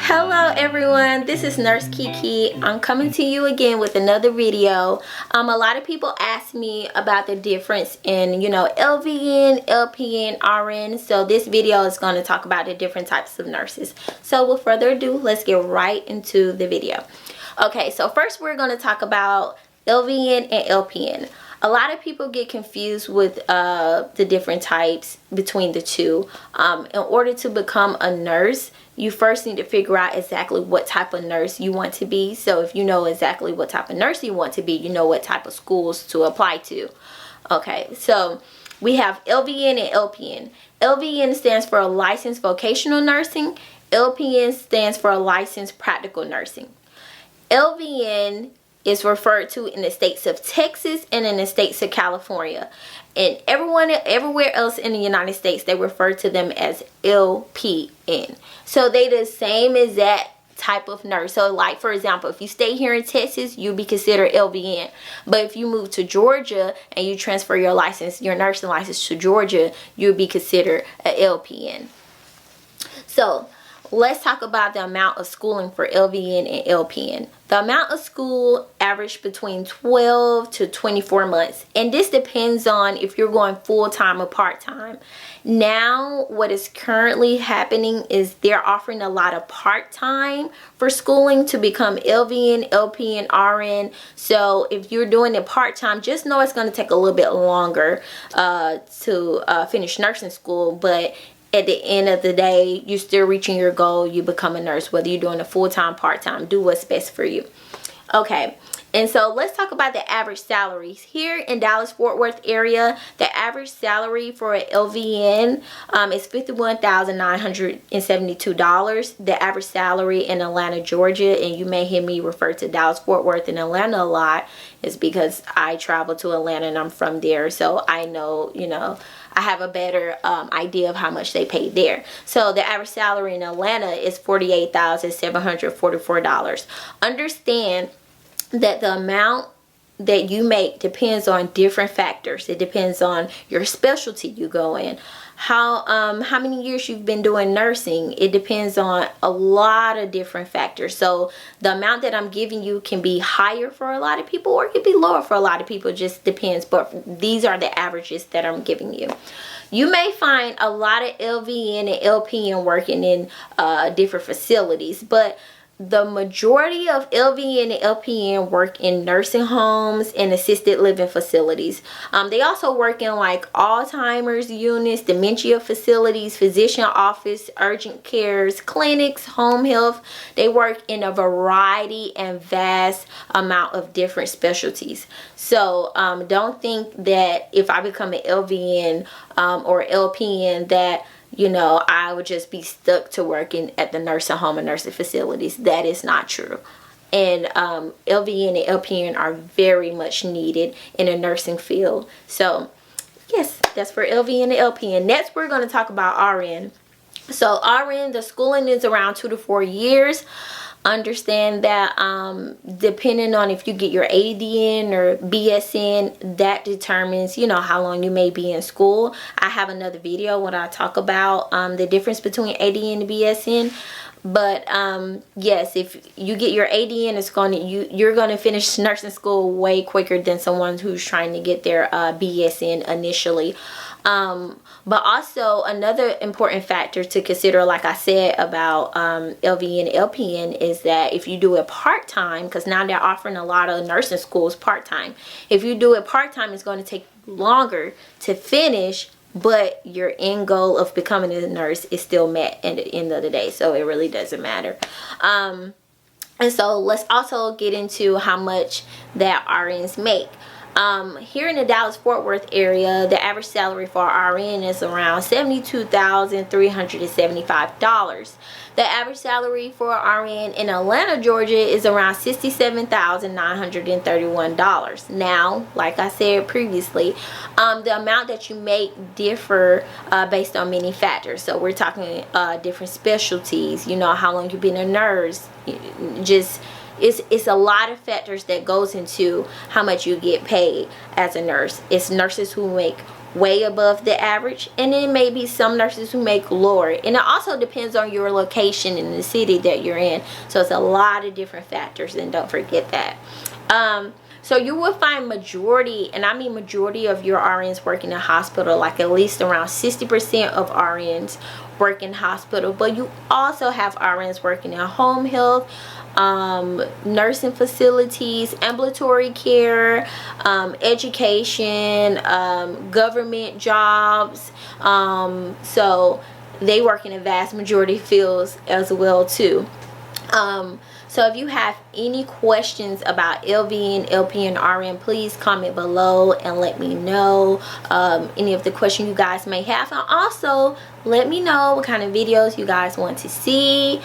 Hello everyone, this is Nurse Keke. I'm coming to you again with another video. A lot of people ask me about the difference in, LVN, LPN, RN. So this video is going to talk about the different types of nurses. So with further ado, let's get right into the video. Okay, so first we're going to talk about LVN and LPN. A lot of people get confused with the different types between the two. In order to become a nurse, you first need to figure out exactly what type of nurse you want to be. So if you know exactly what type of nurse you want to be, you know what type of schools to apply to. Okay, so we have LVN and LPN. LVN stands for Licensed Vocational Nursing. LPN stands for Licensed Practical Nursing. LVN is referred to in the states of Texas and in the states of California. And everywhere else in the United States, they refer to them as LPN. So they the same as that type of nurse. So like, for example, if you stay here in Texas, you'll be considered LVN. But if you move to Georgia and you transfer your license, your nursing license to Georgia, you'll be considered an LPN. So let's talk about the amount of schooling for LVN and LPN. The amount of school averaged between 12 to 24 months. And this depends on if you're going full-time or part-time. Now, what is currently happening is they're offering a lot of part-time for schooling to become LVN, LPN, RN. So if you're doing it part-time, just know it's going to take a little bit longer to finish nursing school. But at the end of the day, you're still reaching your goal. You become a nurse, whether you're doing a full-time, part-time. Do what's best for you. Okay, and so let's talk about the average salaries. Here in Dallas-Fort Worth area, the average salary for an LVN is $51,972. The average salary in Atlanta, Georgia, and you may hear me refer to Dallas-Fort Worth and Atlanta a lot, is because I travel to Atlanta and I'm from there. So I know, I have a better idea of how much they pay there. So the average salary in Atlanta is $48,744. Understand that the amount that you make depends on different factors. It depends on your specialty you go in, how many years you've been doing nursing. It depends on a lot of different factors. So the amount that I'm giving you can be higher for a lot of people, or it can be lower for a lot of people. It just depends. But these are the averages that I'm giving you. You may find a lot of LVN and LPN working in different facilities, but the majority of LVN and LPN work in nursing homes and assisted living facilities. They also work in like Alzheimer's units, dementia facilities, physician office, urgent cares, clinics, home health. They work in a variety and vast amount of different specialties. So don't think that if I become an LVN or LPN that I would just be stuck to working at the nursing home and nursing facilities. That is not true. And LVN and LPN are very much needed in a nursing field. So yes, that's for LVN and LPN. Next, we're going to talk about RN. So RN, the schooling is around 2 to 4 years. Understand that depending on if you get your ADN or BSN, that determines how long you may be in school. I have another video when I talk about the difference between ADN and BSN. But yes, if you get your ADN, you're gonna finish nursing school way quicker than someone who's trying to get their BSN initially. But also another important factor to consider, like I said about LVN and LPN, is that if you do it part-time, because now they're offering a lot of nursing schools part-time. If you do it part-time, it's going to take longer to finish, but your end goal of becoming a nurse is still met at the end of the day. So it really doesn't matter. And so let's also get into how much that RNs make. Here in the Dallas-Fort Worth area, the average salary for RN is around $72,375. The average salary for RN in Atlanta, Georgia is around $67,931. Now, like I said previously, the amount that you make differ based on many factors. So we're talking different specialties, how long you've been a nurse, it's a lot of factors that goes into how much you get paid as a nurse. It's nurses who make way above the average, and then maybe some nurses who make lower. And it also depends on your location in the city that you're in. So it's a lot of different factors, and don't forget that. So you will find majority, and I mean majority of your RNs work in a hospital, like at least around 60% of RNs work in hospital. But you also have RNs working in home health, nursing facilities, ambulatory care, education, government jobs. So they work in a vast majority of fields as well too. So if you have any questions about LVN, LPN, RN, please comment below and let me know any of the questions you guys may have. And also let me know what kind of videos you guys want to see.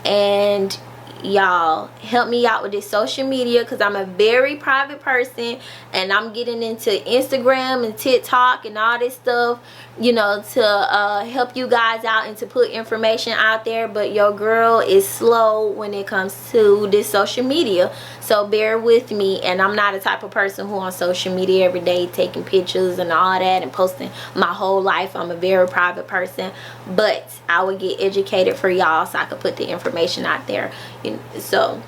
And y'all help me out with this social media, because I'm a very private person and I'm getting into Instagram and TikTok and all this stuff, you know, to help you guys out and to put information out there. But your girl is slow when it comes to this social media, so bear with me. And I'm not a type of person who on social media every day taking pictures and all that and posting my whole life. I'm a very private person, but I would get educated for y'all so I could put the information out there. So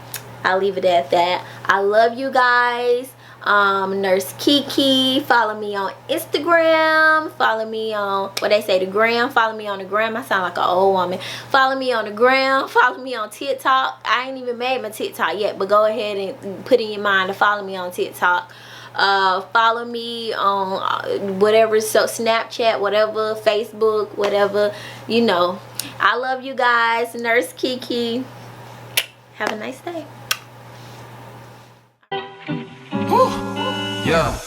I'll leave it at that. I love you guys. Nurse Keke, follow me on Instagram, follow me on what they say, the gram, follow me on the gram. I sound like an old woman. Follow me on the gram, follow me on TikTok. I ain't even made my TikTok yet, but go ahead and put in your mind to follow me on TikTok. Follow me on whatever, so Snapchat, whatever, Facebook, whatever, you know. I love you guys. Nurse Keke, have a nice day. Yeah.